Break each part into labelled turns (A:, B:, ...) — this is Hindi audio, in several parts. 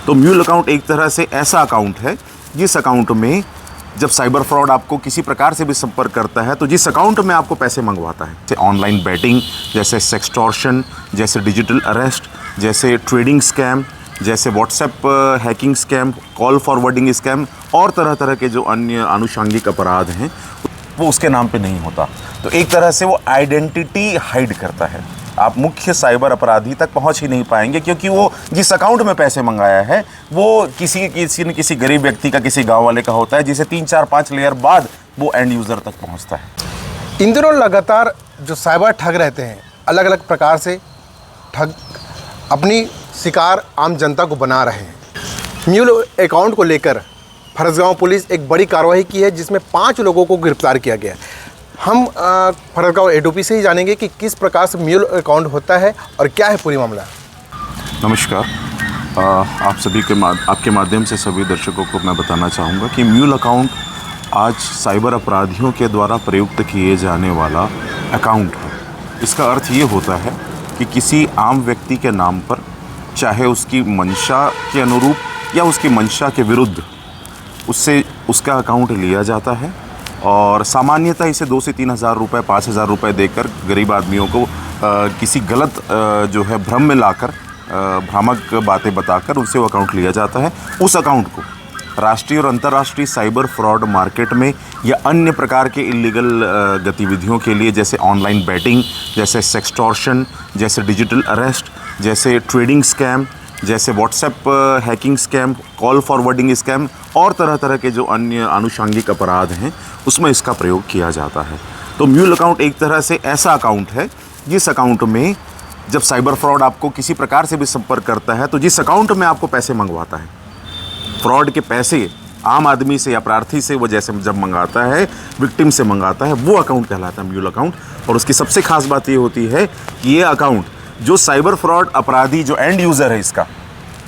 A: तो म्यूल अकाउंट एक तरह से ऐसा अकाउंट है जिस अकाउंट में जब साइबर फ्रॉड आपको किसी प्रकार से भी संपर्क करता है तो जिस अकाउंट में आपको पैसे मंगवाता है, जैसे ऑनलाइन बैटिंग, जैसे सेक्सटॉर्शन, जैसे डिजिटल अरेस्ट, जैसे ट्रेडिंग स्कैम, जैसे WhatsApp hacking scam, call forwarding scam और तरह तरह के जो अन्य आनुषंगिक अपराध हैं वो उसके नाम पे नहीं होता। तो एक तरह से वो आइडेंटिटी हाइड करता है। आप मुख्य साइबर अपराधी तक पहुंच ही नहीं पाएंगे क्योंकि वो जिस अकाउंट में पैसे मंगाया है वो किसी गरीब व्यक्ति का, किसी गांव वाले का होता है, जिसे 3 4 5 लेयर बाद वो एंड यूज़र तक पहुंचता है।
B: इन दिनों लगातार जो साइबर ठग रहते हैं, अलग अलग प्रकार से ठग अपनी शिकार आम जनता को बना रहे हैं। म्यूल अकाउंट को लेकर फरसगांव पुलिस एक बड़ी कार्रवाई की है जिसमें 5 लोगों को गिरफ्तार किया गया। हम फरसगांव एडोपी से ही जानेंगे कि किस प्रकार से म्यूल अकाउंट होता है और क्या है पूरी मामला।
A: नमस्कार, आप सभी आपके माध्यम से सभी दर्शकों को मैं बताना चाहूँगा कि म्यूल अकाउंट आज साइबर अपराधियों के द्वारा प्रयुक्त किए जाने वाला अकाउंट है। इसका अर्थ ये होता है कि किसी आम व्यक्ति के नाम पर, चाहे उसकी मंशा के अनुरूप या उसकी मंशा के विरुद्ध, उससे उसका अकाउंट लिया जाता है और सामान्यतः इसे 2 से 3 हज़ार रुपये, 5 हज़ार रुपये देकर गरीब आदमियों को किसी गलत जो है भ्रम में लाकर, भ्रामक बातें बताकर उनसे वो अकाउंट लिया जाता है। उस अकाउंट को राष्ट्रीय और अंतर्राष्ट्रीय साइबर फ्रॉड मार्केट में या अन्य प्रकार के इलीगल गतिविधियों के लिए, जैसे ऑनलाइन बैटिंग, जैसे सेक्सटॉर्शन, जैसे डिजिटल अरेस्ट, जैसे ट्रेडिंग स्कैम, जैसे WhatsApp hacking scam, call forwarding scam और तरह तरह के जो अन्य आनुषंगिक अपराध हैं उसमें इसका प्रयोग किया जाता है। तो म्यूल अकाउंट एक तरह से ऐसा अकाउंट है जिस अकाउंट में जब साइबर फ्रॉड आपको किसी प्रकार से भी संपर्क करता है तो जिस अकाउंट में आपको पैसे मंगवाता है, फ्रॉड के पैसे आम आदमी से या प्रार्थी से वो जैसे जब मंगाता है, विक्टिम से मंगाता है, वो अकाउंट कहलाता है म्यूल अकाउंट। और उसकी सबसे खास बात ये होती है कि ये अकाउंट जो साइबर फ्रॉड अपराधी, जो एंड यूज़र है इसका,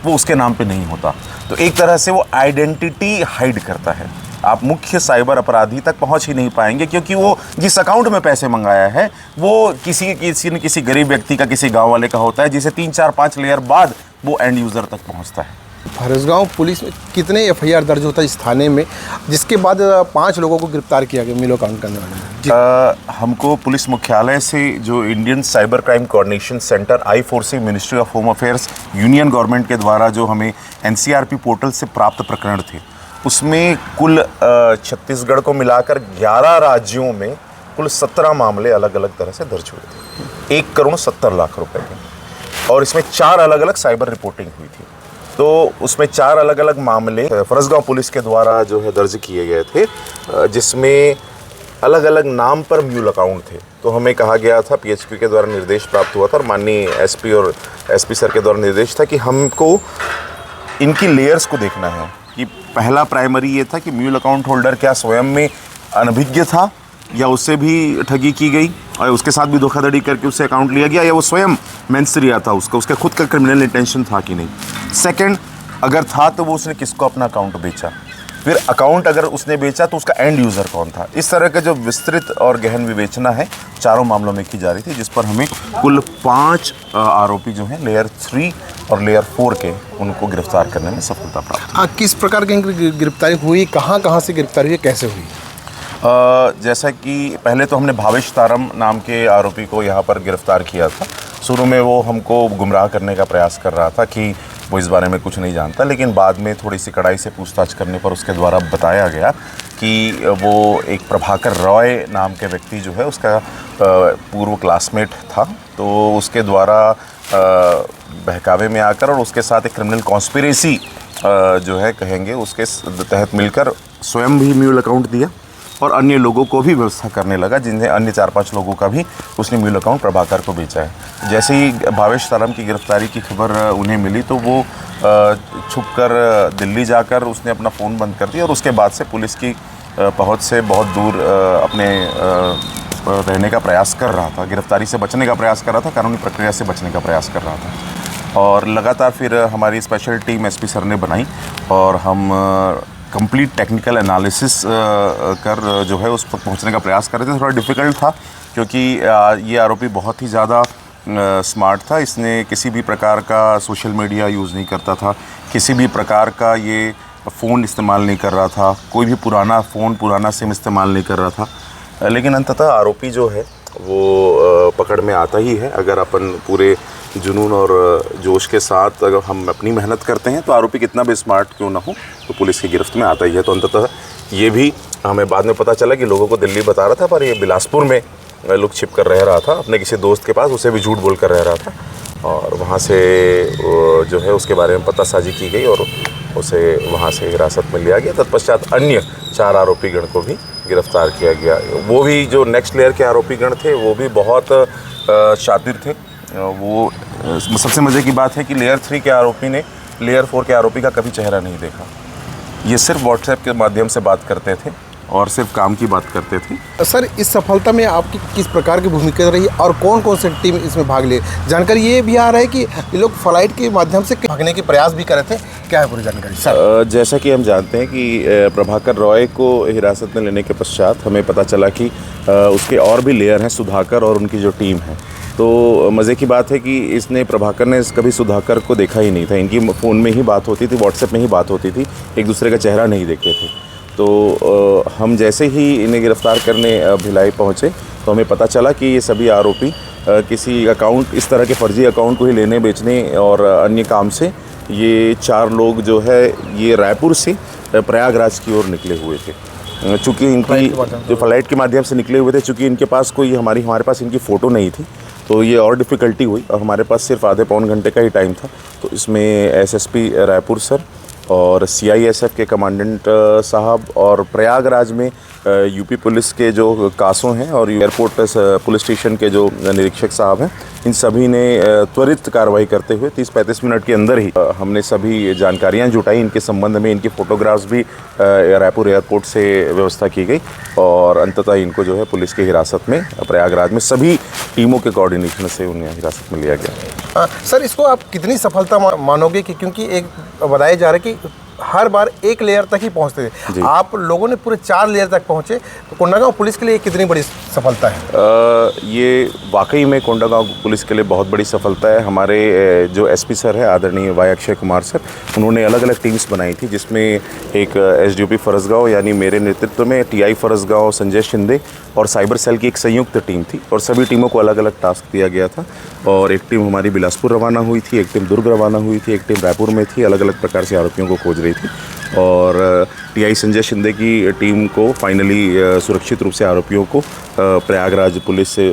A: वो उसके नाम पे नहीं होता। तो एक तरह से वो आइडेंटिटी हाइड करता है। आप मुख्य साइबर अपराधी तक पहुंच ही नहीं पाएंगे क्योंकि वो जिस अकाउंट में पैसे मंगाया है वो किसी गरीब व्यक्ति का, किसी गांव वाले का होता है, जिसे 3 4 5 लेयर बाद वो एंड यूज़र तक पहुंचता है।
B: फरसगांव पुलिस में कितने एफआईआर दर्ज होता है इस थाने में, जिसके बाद 5 लोगों को गिरफ्तार किया गया म्यूल अकाउंट करने वाले?
A: हमको पुलिस मुख्यालय से जो Indian cyber crime coordination centre I4C, ministry of home affairs, union government के द्वारा जो हमें NCRP पोर्टल से प्राप्त प्रकरण थे, उसमें कुल छत्तीसगढ़ को मिलाकर 11 राज्यों में कुल 17 मामले अलग अलग तरह से दर्ज हुए थे, 1,70,00,000 रुपए के। और इसमें 4 अलग अलग साइबर रिपोर्टिंग हुई थी। तो उसमें 4 अलग अलग मामले फरसगांव पुलिस के द्वारा जो है दर्ज किए गए थे, जिसमें अलग अलग नाम पर म्यूल अकाउंट थे। तो हमें कहा गया था, PHQ के द्वारा निर्देश प्राप्त हुआ था और माननीय SP और SP सर के द्वारा निर्देश था कि हमको इनकी लेयर्स को देखना है। कि पहला प्राइमरी ये था कि म्यूल अकाउंट होल्डर क्या स्वयं में अनभिज्ञ था या उससे भी ठगी की गई और उसके साथ भी धोखाधड़ी करके उससे अकाउंट लिया गया, या वो स्वयं मेंसरिया था, उसका खुद का क्रिमिनल इंटेंशन था कि नहीं। सेकंड, अगर था तो वो उसने किसको अपना अकाउंट बेचा। फिर अकाउंट अगर उसने बेचा तो उसका एंड यूज़र कौन था। इस तरह का जो विस्तृत और गहन विवेचना है चारों मामलों में की जा रही थी, जिस पर हमें कुल 5 आरोपी जो हैं लेयर 3 और लेयर 4 के, उनको गिरफ्तार करने में सफलता प्राप्त।
B: किस प्रकार की गिरफ्तारी हुई, कहाँ से गिरफ्तारी हुई, कैसे हुई?
A: जैसा कि पहले तो हमने भावेश तारम नाम के आरोपी को यहाँ पर गिरफ्तार किया था। शुरू में वो हमको गुमराह करने का प्रयास कर रहा था कि वो इस बारे में कुछ नहीं जानता, लेकिन बाद में थोड़ी सी कड़ाई से पूछताछ करने पर उसके द्वारा बताया गया कि वो एक प्रभाकर रॉय नाम के व्यक्ति जो है उसका पूर्व क्लासमेट था। तो उसके द्वारा बहकावे में आकर और उसके साथ एक क्रिमिनल कॉन्स्पिरेसी जो है कहेंगे, उसके तहत मिलकर स्वयं भी म्यूल अकाउंट दिया और अन्य लोगों को भी व्यवस्था करने लगा, जिन्हें अन्य 4-5 लोगों का भी उसने म्यूल अकाउंट प्रभाकर को बेचा है। जैसे ही भावेश तारम की गिरफ्तारी की खबर उन्हें मिली तो वो छुपकर दिल्ली जाकर उसने अपना फ़ोन बंद कर दिया और उसके बाद से पुलिस की पहुंच से बहुत दूर अपने रहने का प्रयास कर रहा था, गिरफ्तारी से बचने का प्रयास कर रहा था, कानूनी प्रक्रिया से बचने का प्रयास कर रहा था। और लगातार फिर हमारी स्पेशल टीम SP सर ने बनाई और हम कंप्लीट टेक्निकल एनालिसिस कर जो है उस पर पहुंचने का प्रयास कर रहे थे। थोड़ा डिफ़िकल्ट था क्योंकि ये आरोपी बहुत ही ज़्यादा स्मार्ट था। इसने किसी भी प्रकार का सोशल मीडिया यूज़ नहीं करता था, किसी भी प्रकार का ये फ़ोन इस्तेमाल नहीं कर रहा था, कोई भी पुराना फ़ोन पुराना सिम इस्तेमाल नहीं कर रहा था। लेकिन अंततः आरोपी जो है वो पकड़ में आता ही है। अगर अपन पूरे जुनून और जोश के साथ अगर हम अपनी मेहनत करते हैं तो आरोपी कितना भी स्मार्ट क्यों ना हो तो पुलिस की गिरफ्त में आता ही है। तो अंततः ये भी हमें बाद में पता चला कि लोगों को दिल्ली बता रहा था, पर ये बिलासपुर में लुक छिप कर रह रहा था अपने किसी दोस्त के पास, उसे भी झूठ बोल कर रह रहा था। और वहाँ से जो है उसके बारे में पतासाजी की गई और उसे वहाँ से हिरासत में लिया गया। तत्पश्चात अन्य 4 आरोपीगण को भी गिरफ्तार किया गया। वो भी जो नेक्स्ट लेयर के आरोपीगण थे वो भी बहुत शातिर थे। वो सबसे मज़े की बात है कि लेयर 3 के आरोपी ने लेयर 4 के आरोपी का कभी चेहरा नहीं देखा। ये सिर्फ व्हाट्सएप के माध्यम से बात करते थे और सिर्फ काम की बात करते थे।
B: सर, इस सफलता में आपकी किस प्रकार की भूमिका रही और कौन कौन से टीम इसमें भाग लिए? जानकारी ये भी आ रहा है कि ये लोग फ्लाइट के माध्यम से भागने के प्रयास भी कर रहे थे, क्या है पूरी जानकारी सर?
A: जैसा कि हम जानते हैं कि प्रभाकर रॉय को हिरासत में लेने के पश्चात हमें पता चला कि उसके और भी लेयर हैं, सुधाकर और उनकी जो टीम है। तो मज़े की बात है कि इसने प्रभाकर ने कभी सुधाकर को देखा ही नहीं था। इनकी फ़ोन में ही बात होती थी, व्हाट्सएप में ही बात होती थी, एक दूसरे का चेहरा नहीं देखते थे। तो हम जैसे ही इन्हें गिरफ़्तार करने भिलाई पहुँचे तो हमें पता चला कि ये सभी आरोपी किसी अकाउंट, इस तरह के फ़र्जी अकाउंट को ही लेने बेचने और अन्य काम से ये 4 लोग जो है ये रायपुर से प्रयागराज की ओर निकले हुए थे। चूँकि इनकी जो फ्लाइट के माध्यम से निकले हुए थे, चूँकि इनके पास कोई हमारे पास इनकी फ़ोटो नहीं थी तो ये और डिफ़िकल्टी हुई और हमारे पास सिर्फ आधे पौन घंटे का ही टाइम था। तो इसमें एसएसपी रायपुर सर और सीआईएसएफ के कमांडेंट साहब और प्रयागराज में यूपी पुलिस के जो कासों हैं और एयरपोर्ट पुलिस स्टेशन के जो निरीक्षक साहब हैं, इन सभी ने त्वरित कार्रवाई करते हुए 30-35 मिनट के अंदर ही हमने सभी जानकारियां जुटाई। इनके संबंध में इनकी फ़ोटोग्राफ्स भी रायपुर एयरपोर्ट से व्यवस्था की गई और अंततः इनको जो है पुलिस की हिरासत में प्रयागराज में सभी टीमों के कोऑर्डिनेशन से उन्हें हिरासत में लिया गया।
B: सर, इसको आप कितनी सफलता मानोगे कि क्योंकि एक बताया जा रहा है कि हर बार एक लेयर तक ही पहुंचते थे, आप लोगों ने पूरे 4 लेयर तक पहुंचे, तो कोंडागांव पुलिस के लिए कितनी बड़ी सफलता है?
A: ये वाकई में कोंडागांव पुलिस के लिए बहुत बड़ी सफलता है। हमारे जो एसपी सर है आदरणीय वाई अक्षय कुमार सर, उन्होंने अलग अलग टीम्स बनाई थी जिसमें एक एसडीओपी फरसगांव यानी मेरे नेतृत्व में टीआई फरसगांव संजय शिंदे और साइबर सेल की एक संयुक्त टीम थी और सभी टीमों को अलग अलग टास्क दिया गया था। और एक टीम हमारी बिलासपुर रवाना हुई थी, एक टीम दुर्ग रवाना हुई थी, एक टीम रायपुर में थी, अलग अलग प्रकार से आरोपियों को खोज रही थी। और टीआई संजय शिंदे की टीम को फाइनली सुरक्षित रूप से आरोपियों को प्रयागराज पुलिस से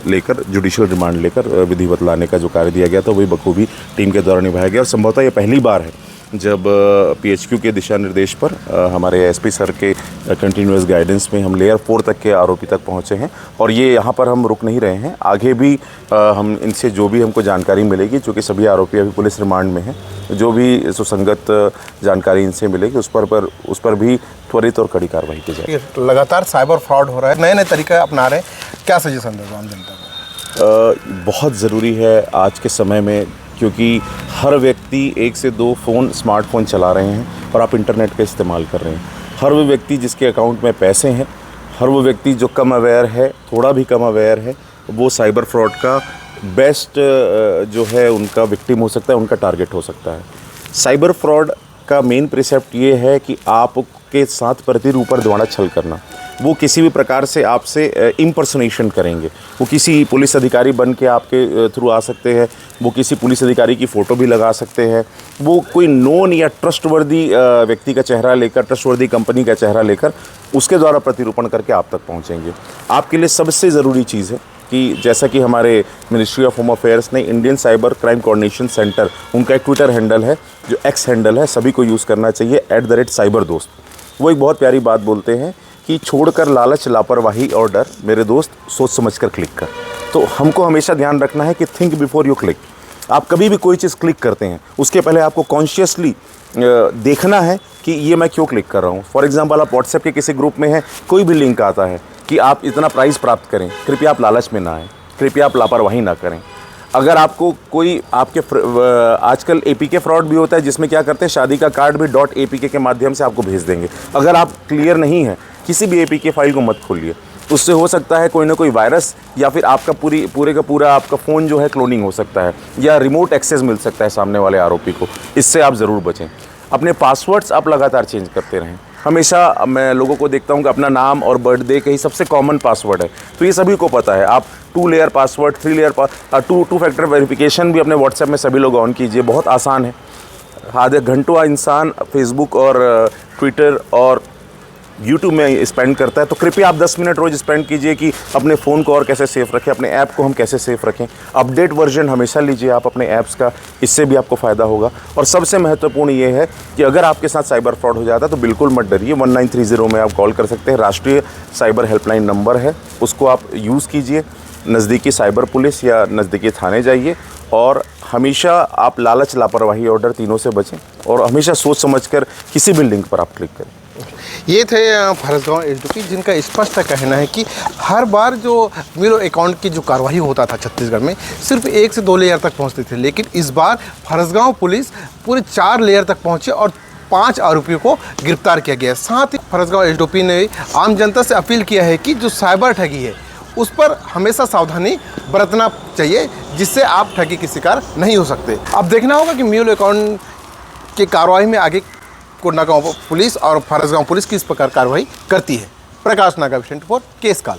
A: लेकर जुडिशियल रिमांड लेकर विधिवत लाने का जो कार्य दिया गया था वही बखूबी टीम के द्वारा निभाया गया। और संभवतः ये पहली बार है जब पीएचक्यू के दिशा निर्देश पर हमारे एसपी सर के कंटिन्यूअस गाइडेंस में हम लेयर 4 तक के आरोपी तक पहुंचे हैं। और ये यहाँ पर हम रुक नहीं रहे हैं, आगे भी हम इनसे जो भी हमको जानकारी मिलेगी, चूँकि सभी आरोपी अभी पुलिस रिमांड में हैं, जो भी सुसंगत जानकारी इनसे मिलेगी उस पर भी त्वरित और कड़ी कार्रवाई की जाए।
B: लगातार साइबर फ्रॉड हो रहा है, नए नए तरीके अपना रहे हैं, क्या सजेशन देगा आम जनता को?
A: बहुत ज़रूरी है आज के समय में, क्योंकि हर व्यक्ति 1 से 2 फ़ोन स्मार्टफोन चला रहे हैं और आप इंटरनेट का इस्तेमाल कर रहे हैं। हर वो व्यक्ति जिसके अकाउंट में पैसे हैं, हर वो व्यक्ति जो कम अवेयर है, थोड़ा भी कम अवेयर है, वो साइबर फ्रॉड का बेस्ट जो है उनका विक्टिम हो सकता है, उनका टारगेट हो सकता है। साइबर फ्रॉड का मेन प्रिसेप्ट ये है कि आपके साथ प्रतिरूपर द्वारा छल करना। वो किसी भी प्रकार से आपसे इम्पर्सनेशन करेंगे। वो किसी पुलिस अधिकारी बन के आपके थ्रू आ सकते हैं, वो किसी पुलिस अधिकारी की फ़ोटो भी लगा सकते हैं, वो कोई नोन या ट्रस्टवर्दी व्यक्ति का चेहरा लेकर, ट्रस्टवर्दी कंपनी का चेहरा लेकर उसके द्वारा प्रतिरूपण करके आप तक पहुंचेंगे। आपके लिए सबसे ज़रूरी चीज़ है कि जैसा कि हमारे मिनिस्ट्री ऑफ होम अफेयर्स ने Indian cyber crime coordination centre, उनका एक ट्विटर हैंडल है जो एक्स हैंडल है, सभी को यूज़ करना चाहिए @cyberdost। वो एक बहुत प्यारी बात बोलते हैं कि छोड़कर लालच, लापरवाही और डर, मेरे दोस्त सोच समझकर क्लिक कर। तो हमको हमेशा ध्यान रखना है कि थिंक बिफोर यू क्लिक। आप कभी भी कोई चीज़ क्लिक करते हैं उसके पहले आपको कॉन्शियसली देखना है कि ये मैं क्यों क्लिक कर रहा हूँ। फॉर एग्जांपल, आप व्हाट्सएप के किसी ग्रुप में हैं, कोई भी लिंक आता है कि आप इतना प्राइस प्राप्त करें, कृपया आप लालच में ना आएँ, कृपया आप लापरवाही ना करें। अगर आपको कोई आपके आजकल APK फ्रॉड भी होता है जिसमें क्या करते हैं, शादी का कार्ड भी .apk के माध्यम से आपको भेज देंगे। अगर आप क्लियर नहीं हैं, किसी भी APK फाइल को मत खोलिए। तो उससे हो सकता है कोई ना कोई वायरस या फिर आपका पूरे का पूरा आपका फ़ोन जो है क्लोनिंग हो सकता है या रिमोट एक्सेस मिल सकता है सामने वाले आरोपी को। इससे आप ज़रूर बचें। अपने पासवर्ड्स आप लगातार चेंज करते रहें। हमेशा मैं लोगों को देखता हूं कि अपना नाम और बर्थडे का ही सबसे कॉमन पासवर्ड है, तो ये सभी को पता है। आप 2 layer password, 3 layer two factor verification भी अपने व्हाट्सएप में सभी लोग ऑन कीजिए, बहुत आसान है। आधे घंटों इंसान फेसबुक और ट्विटर और यूट्यूब में स्पेंड करता है, तो कृपया आप 10 मिनट रोज़ स्पेंड कीजिए कि अपने फ़ोन को और कैसे सेफ़ रखें, अपने ऐप को हम कैसे सेफ़ रखें। अपडेट वर्जन हमेशा लीजिए आप अपने ऐप्स का, इससे भी आपको फ़ायदा होगा। और सबसे महत्वपूर्ण ये है कि अगर आपके साथ साइबर फ्रॉड हो जाता है तो बिल्कुल मत डरिए। 1930 में आप कॉल कर सकते हैं, राष्ट्रीय साइबर हेल्पलाइन नंबर है, उसको आप यूज़ कीजिए। नज़दीकी साइबर पुलिस या नज़दीकी थाने जाइए और हमेशा आप लालच, लापरवाही और डर तीनों से बचें और हमेशा सोच समझकर किसी भी लिंक पर आप क्लिक करें।
B: ये थे फरसगांव एसडीओपी, जिनका स्पष्ट कहना है कि हर बार जो म्यूलो अकाउंट की जो कार्रवाई होता था छत्तीसगढ़ में, सिर्फ 1 से 2 लेयर तक पहुंचते थे, लेकिन इस बार फरसगांव पुलिस पूरे 4 लेयर तक पहुंचे और 5 आरोपियों को गिरफ्तार किया गया। साथ ही फरसगांव एसडीओपी ने आम जनता से अपील किया है कि जो साइबर ठगी है उस पर हमेशा सावधानी बरतना चाहिए, जिससे आप ठगी के शिकार नहीं हो सकते। अब देखना होगा कि म्यूलो अकाउंट की कार्रवाई में आगे कोंडागांव पुलिस और फरसगांव पुलिस किस प्रकार कार्रवाई करती है। प्रकाश नागा, 24 केस काल।